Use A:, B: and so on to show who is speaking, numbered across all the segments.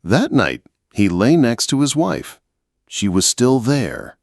A: That night, he lay next to his wife. She was still there,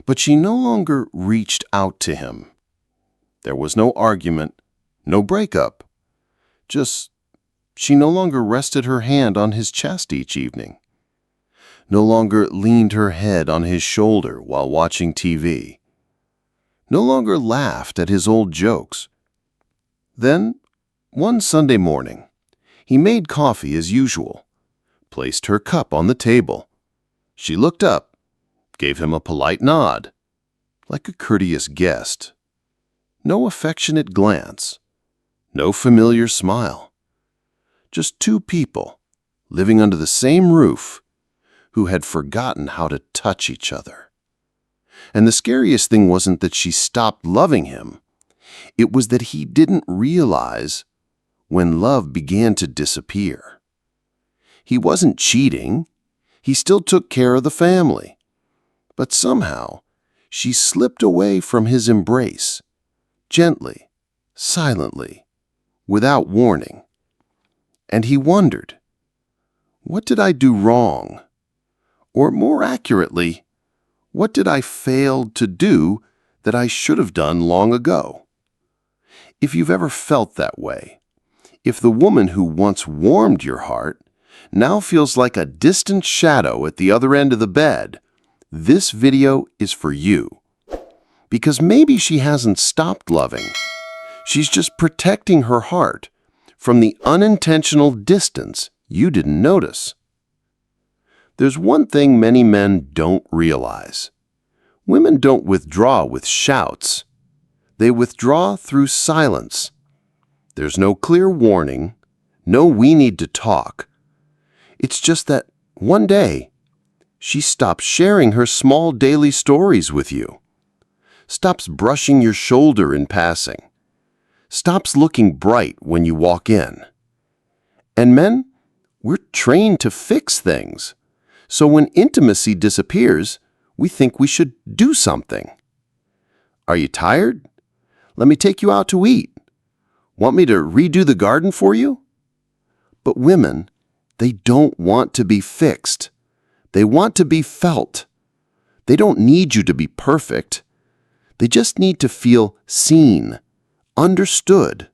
A: but she no longer reached out to him. There was no argument, no breakup. Just, she no longer rested her hand on his chest each evening. No longer leaned her head on his shoulder while watching TV. No longer laughed at his old jokes. Then, one Sunday morning, he made coffee as usual, placed her cup on the table. She looked up, gave him a polite nod, like a courteous guest. No affectionate glance, no familiar smile. Just two people living under the same roof who had forgotten how to touch each other. And the scariest thing wasn't that she stopped loving him. It was that he didn't realize when love began to disappear. He wasn't cheating. He still took care of the family. But somehow, she slipped away from his embrace, gently, silently, without warning. And he wondered, what did I do wrong? Or more accurately, what did I fail to do that I should have done long ago? If you've ever felt that way, if the woman who once warmed your heart now feels like a distant shadow at the other end of the bed, this video is for you. Because maybe she hasn't stopped loving. She's just protecting her heart from the unintentional distance you didn't notice. There's one thing many men don't realize. Women don't withdraw with shouts. They withdraw through silence. There's no clear warning, no "we need to talk." It's just that one day, she stops sharing her small daily stories with you, stops brushing your shoulder in passing, stops looking bright when you walk in. And men, we're trained to fix things. So when intimacy disappears, we think we should do something. Are you tired? Let me take you out to eat. Want me to redo the garden for you? But women, they don't want to be fixed. They want to be felt. They don't need you to be perfect. They just need to feel seen, understood,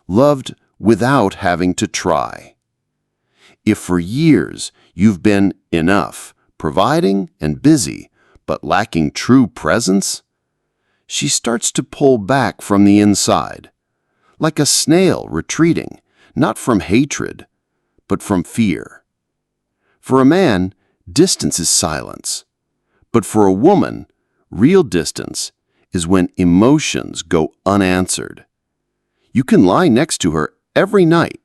A: loved without having to try. If for years you've been enough, providing and busy, but lacking true presence, she starts to pull back from the inside, like a snail retreating, not from hatred, but from fear. For a man, distance is silence. But for a woman, real distance is when emotions go unanswered. You can lie next to her every night,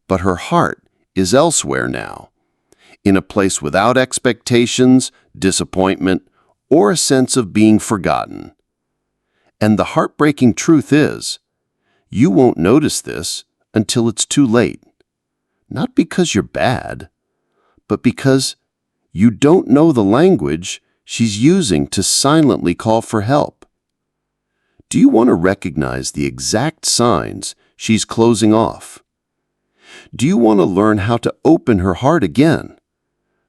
A: but her heart is elsewhere now, in a place without expectations, disappointment, or a sense of being forgotten. And the heartbreaking truth is, you won't notice this until it's too late. Not because you're bad, but because you don't know the language she's using to silently call for help. Do you want to recognize the exact signs she's closing off? Do you want to learn how to open her heart again?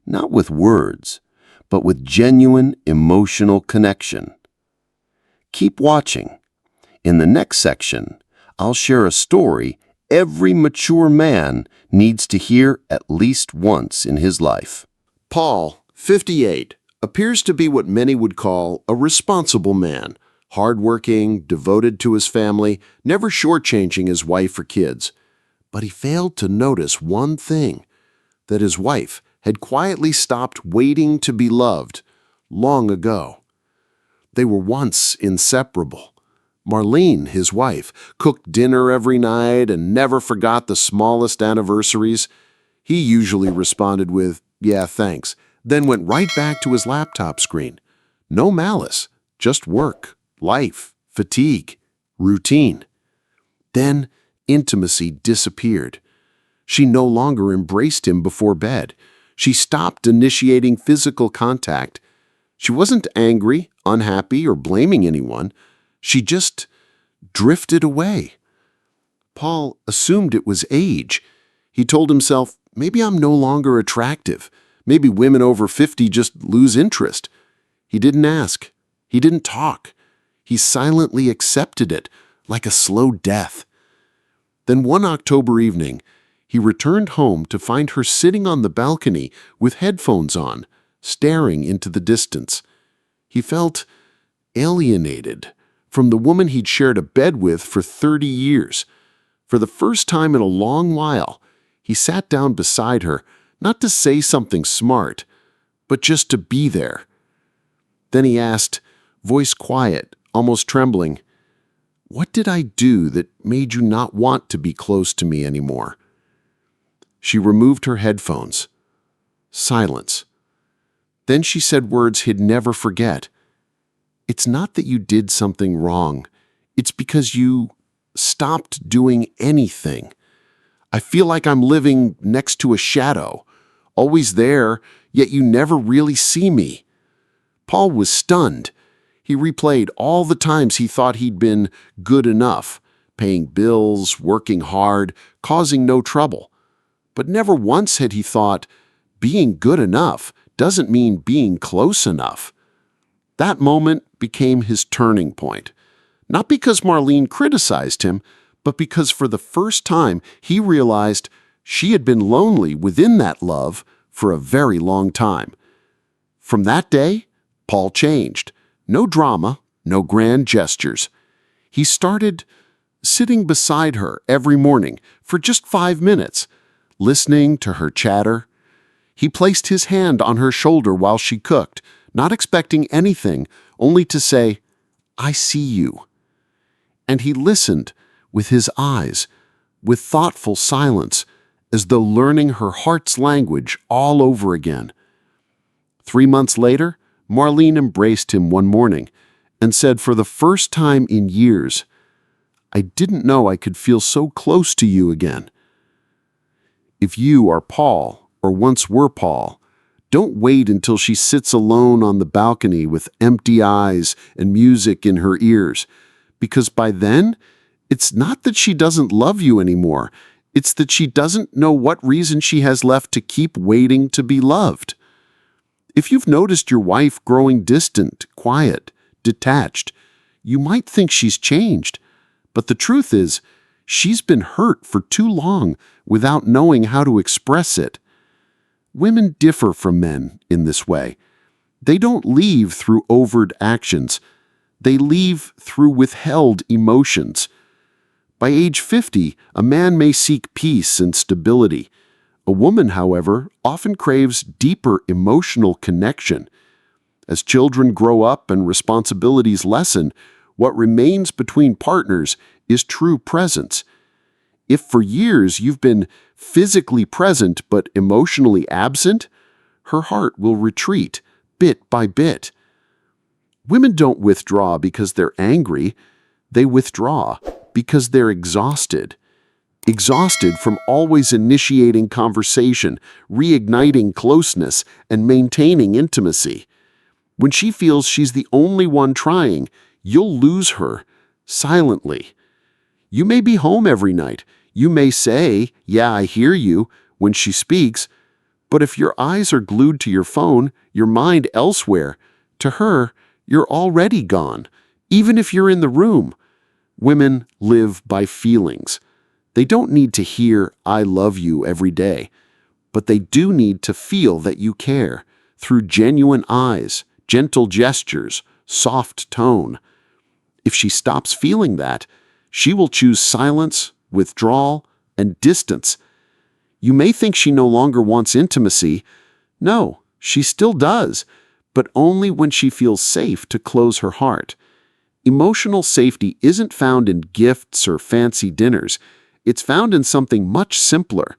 A: Not with words, but with genuine emotional connection. Keep watching. In the next section, I'll share a story every mature man needs to hear at least once in his life. Paul, 58, appears to be what many would call a responsible man, hardworking, devoted to his family, never shortchanging his wife or kids. But he failed to notice one thing, that his wife had quietly stopped waiting to be loved long ago. They were once inseparable. Marlene, his wife, cooked dinner every night and never forgot the smallest anniversaries. He usually responded with, "Yeah, thanks," then went right back to his laptop screen. No malice, just work, life, fatigue, routine. Then intimacy disappeared. She no longer embraced him before bed. She stopped initiating physical contact. She wasn't angry, unhappy, or blaming anyone. She just drifted away. Paul assumed it was age. He told himself, maybe I'm no longer attractive. Maybe women over 50 just lose interest. He didn't ask. He didn't talk. He silently accepted it, like a slow death. Then one October evening, he returned home to find her sitting on the balcony with headphones on, staring into the distance. He felt alienated from the woman he'd shared a bed with for 30 years. For the first time in a long while, he sat down beside her, not to say something smart, but just to be there. Then he asked, voice quiet, almost trembling, "What did I do that made you not want to be close to me anymore?" She removed her headphones. Silence. Then she said words he'd never forget. "It's not that you did something wrong. It's because you stopped doing anything. I feel like I'm living next to a shadow, always there, yet you never really see me." Paul was stunned. He replayed all the times he thought he'd been good enough, paying bills, working hard, causing no trouble. But never once had he thought, being good enough doesn't mean being close enough. That moment became his turning point. Not because Marlene criticized him, but because for the first time he realized she had been lonely within that love for a very long time. From that day, Paul changed. No drama, no grand gestures. He started sitting beside her every morning for just 5 minutes, listening to her chatter. He placed his hand on her shoulder while she cooked, not expecting anything, only to say, "I see you." And he listened with his eyes, with thoughtful silence, as though learning her heart's language all over again. 3 months later, Marlene embraced him one morning and said for the first time in years, "I didn't know I could feel so close to you again." If you are Paul, or once were Paul, don't wait until she sits alone on the balcony with empty eyes and music in her ears, because by then, it's not that she doesn't love you anymore. It's that she doesn't know what reason she has left to keep waiting to be loved. If you've noticed your wife growing distant, quiet, detached, you might think she's changed. But the truth is, she's been hurt for too long without knowing how to express it. Women differ from men in this way. They don't leave through overt actions. They leave through withheld emotions. By age 50, a man may seek peace and stability. A woman, however, often craves deeper emotional connection. As children grow up and responsibilities lessen, what remains between partners is true presence. If for years you've been physically present but emotionally absent, her heart will retreat bit by bit. Women don't withdraw because they're angry. They withdraw because they're exhausted. Exhausted from always initiating conversation, reigniting closeness, and maintaining intimacy. When she feels she's the only one trying, you'll lose her, silently. You may be home every night. You may say, "Yeah, I hear you," when she speaks, but if your eyes are glued to your phone, your mind elsewhere, to her, you're already gone, even if you're in the room. Women live by feelings. They don't need to hear, "I love you" every day, but they do need to feel that you care, through genuine eyes, gentle gestures, soft tone. If she stops feeling that, she will choose silence, withdrawal, and distance. You may think she no longer wants intimacy. No, she still does, but only when she feels safe to close her heart. Emotional safety isn't found in gifts or fancy dinners. It's found in something much simpler.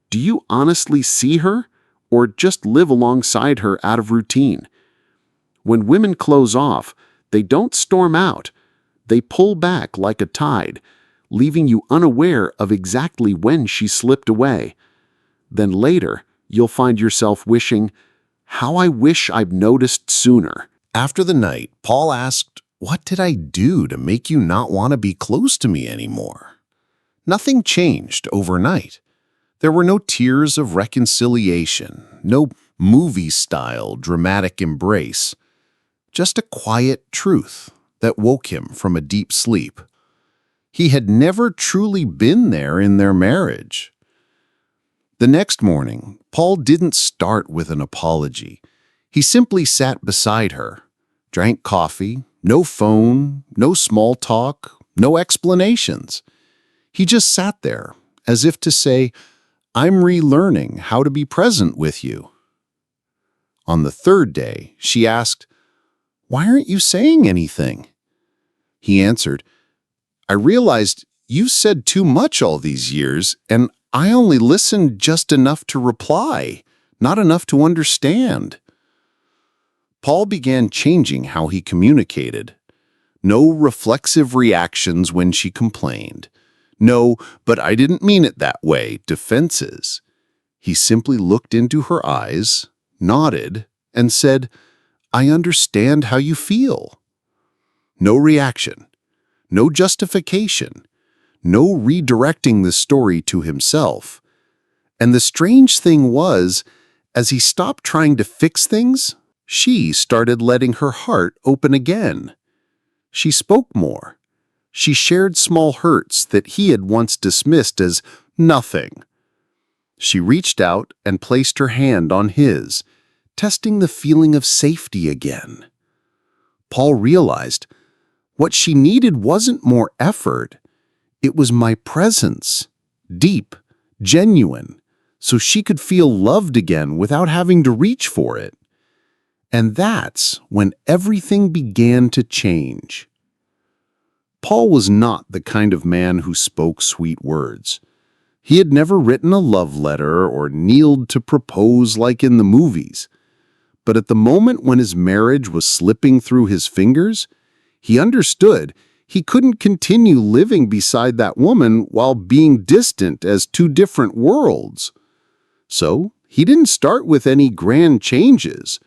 A: Do you honestly see her, or just live alongside her out of routine? When women close off, they don't storm out. They pull back like a tide, leaving you unaware of exactly when she slipped away. Then later, you'll find yourself wishing, "How I wish I'd noticed sooner."
B: After the night, Paul asked, "What did I do to make you not want to be close to me anymore?" Nothing changed overnight. There were no tears of reconciliation, no movie-style dramatic embrace, just a quiet truth that woke him from a deep sleep. He had never truly been there in their marriage. The next morning, Paul didn't start with an apology. He simply sat beside her, drank coffee, no phone, no small talk, no explanations. He just sat there, as if to say, "I'm relearning how to be present with you." On the third day, she asked, "Why aren't you saying anything?" He answered, "I realized you said too much all these years, and I only listened just enough to reply, not enough to understand." Paul began changing how he communicated. No reflexive reactions when she complained. No, "but I didn't mean it that way," defenses. He simply looked into her eyes, nodded, and said, "I understand how you feel." No reaction, no justification, no redirecting the story to himself. And the strange thing was, as he stopped trying to fix things, she started letting her heart open again. She spoke more. She shared small hurts that he had once dismissed as nothing. She reached out and placed her hand on his, testing the feeling of safety again. Paul realized what she needed wasn't more effort. It was my presence, deep, genuine, so she could feel loved again without having to reach for it. And that's when everything began to change. Paul was not the kind of man who spoke sweet words. He had never written a love letter or kneeled to propose like in the movies. But at the moment when his marriage was slipping through his fingers, he understood he couldn't continue living beside that woman while being distant as two different worlds. So he didn't start with any grand changes.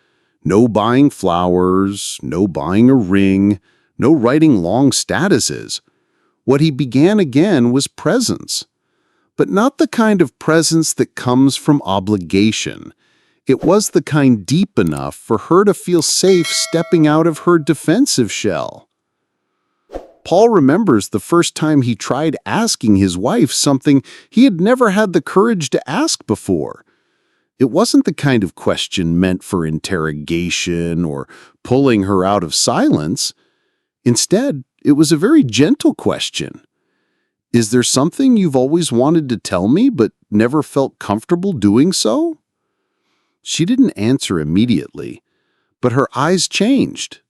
B: No buying flowers, no buying a ring, no writing long statuses. What he began again was presence. But not the kind of presence that comes from obligation. It was the kind deep enough for her to feel safe stepping out of her defensive shell. Paul remembers the first time he tried asking his wife something he had never had the courage to ask before. It wasn't the kind of question meant for interrogation or pulling her out of silence. Instead, it was a very gentle question. "Is there something you've always wanted to tell me but never felt comfortable doing so?" She didn't answer immediately, but her eyes changed,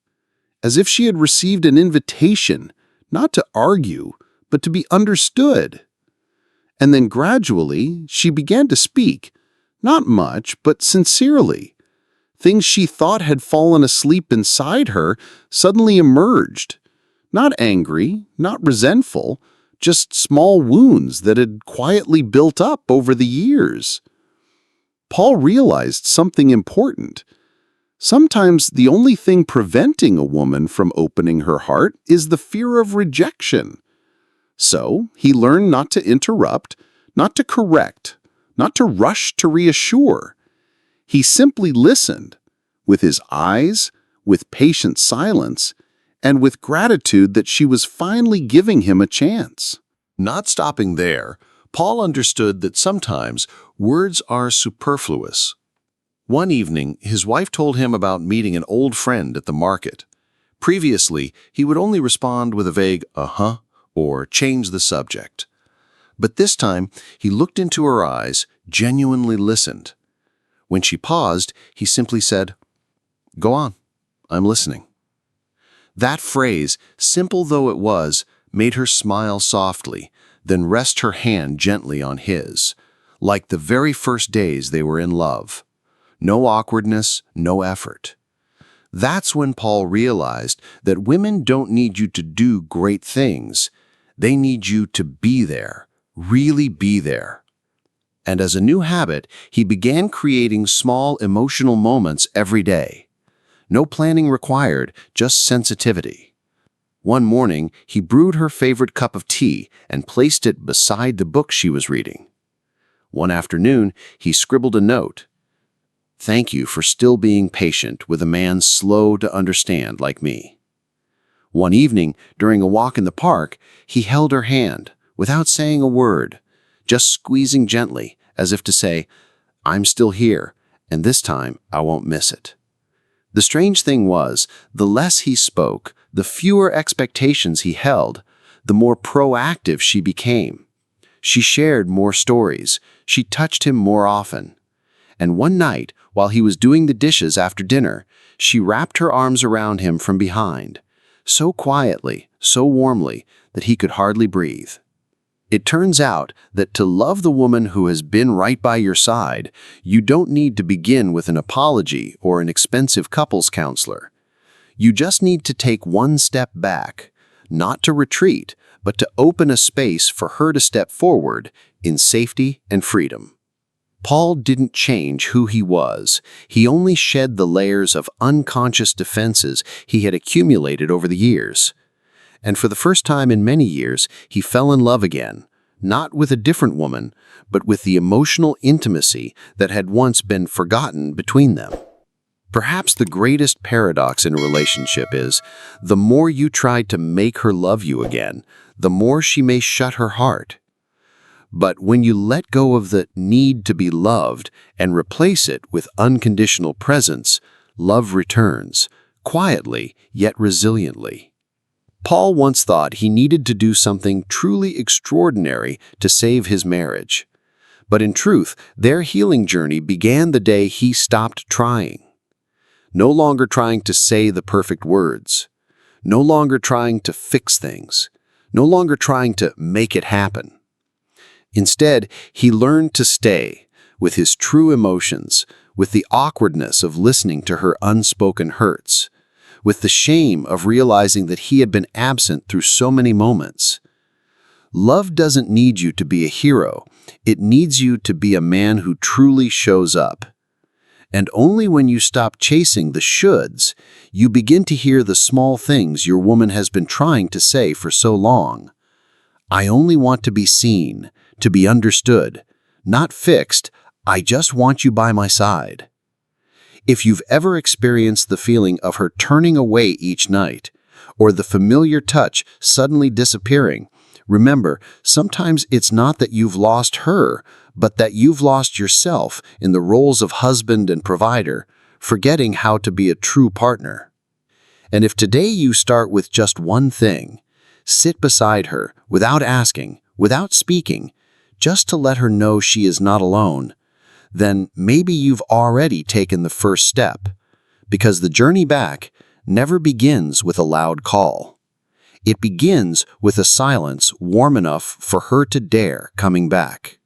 B: as if she had received an invitation, not to argue, but to be understood. And then gradually, she began to speak, not much, but sincerely. Things she thought had fallen asleep inside her suddenly emerged. Not angry, not resentful, just small wounds that had quietly built up over the years. Paul realized something important. Sometimes the only thing preventing a woman from opening her heart is the fear of rejection. So he learned not to interrupt, not to correct, not to rush to reassure. He simply listened, with his eyes, with patient silence, and with gratitude that she was finally giving him a chance. Not stopping there, Paul understood that sometimes words are superfluous. One evening, his wife told him about meeting an old friend at the market. Previously, he would only respond with a vague "uh-huh" or change the subject. But this time, he looked into her eyes, genuinely listened. When she paused, he simply said, "Go on, I'm listening." That phrase, simple though it was, made her smile softly, then rest her hand gently on his, like the very first days they were in love. No awkwardness, no effort. That's when Paul realized that women don't need you to do great things. They need you to be there, really be there. And as a new habit, he began creating small emotional moments every day. No planning required, just sensitivity. One morning, he brewed her favorite cup of tea and placed it beside the book she was reading. One afternoon, he scribbled a note. "Thank you for still being patient with a man slow to understand like me." One evening, during a walk in the park, he held her hand, without saying a word, just squeezing gently, as if to say, "I'm still here, and this time I won't miss it." The strange thing was, the less he spoke, the fewer expectations he held, the more proactive she became. She shared more stories, she touched him more often. And one night, while he was doing the dishes after dinner, she wrapped her arms around him from behind, so quietly, so warmly, that he could hardly breathe. It turns out that to love the woman who has been right by your side, you don't need to begin with an apology or an expensive couples counselor. You just need to take one step back, not to retreat, but to open a space for her to step forward in safety and freedom. Paul didn't change who he was. He only shed the layers of unconscious defenses he had accumulated over the years. And for the first time in many years, he fell in love again, not with a different woman, but with the emotional intimacy that had once been forgotten between them. Perhaps the greatest paradox in a relationship is, the more you try to make her love you again, the more she may shut her heart. But when you let go of the need to be loved and replace it with unconditional presence, love returns, quietly yet resiliently. Paul once thought he needed to do something truly extraordinary to save his marriage. But in truth, their healing journey began the day he stopped trying. No longer trying to say the perfect words. No longer trying to fix things. No longer trying to make it happen. Instead, he learned to stay with his true emotions, with the awkwardness of listening to her unspoken hurts, with the shame of realizing that he had been absent through so many moments. Love doesn't need you to be a hero. It needs you to be a man who truly shows up. And only when you stop chasing the shoulds, you begin to hear the small things your woman has been trying to say for so long. I only want to be seen, to be understood, not fixed. I just want you by my side. If you've ever experienced the feeling of her turning away each night, or the familiar touch suddenly disappearing, remember, sometimes it's not that you've lost her, but that you've lost yourself in the roles of husband and provider, forgetting how to be a true partner. And if today you start with just one thing, sit beside her without asking, without speaking, just to let her know she is not alone, then maybe you've already taken the first step, because the journey back never begins with a loud call. It begins with a silence warm enough for her to dare coming back.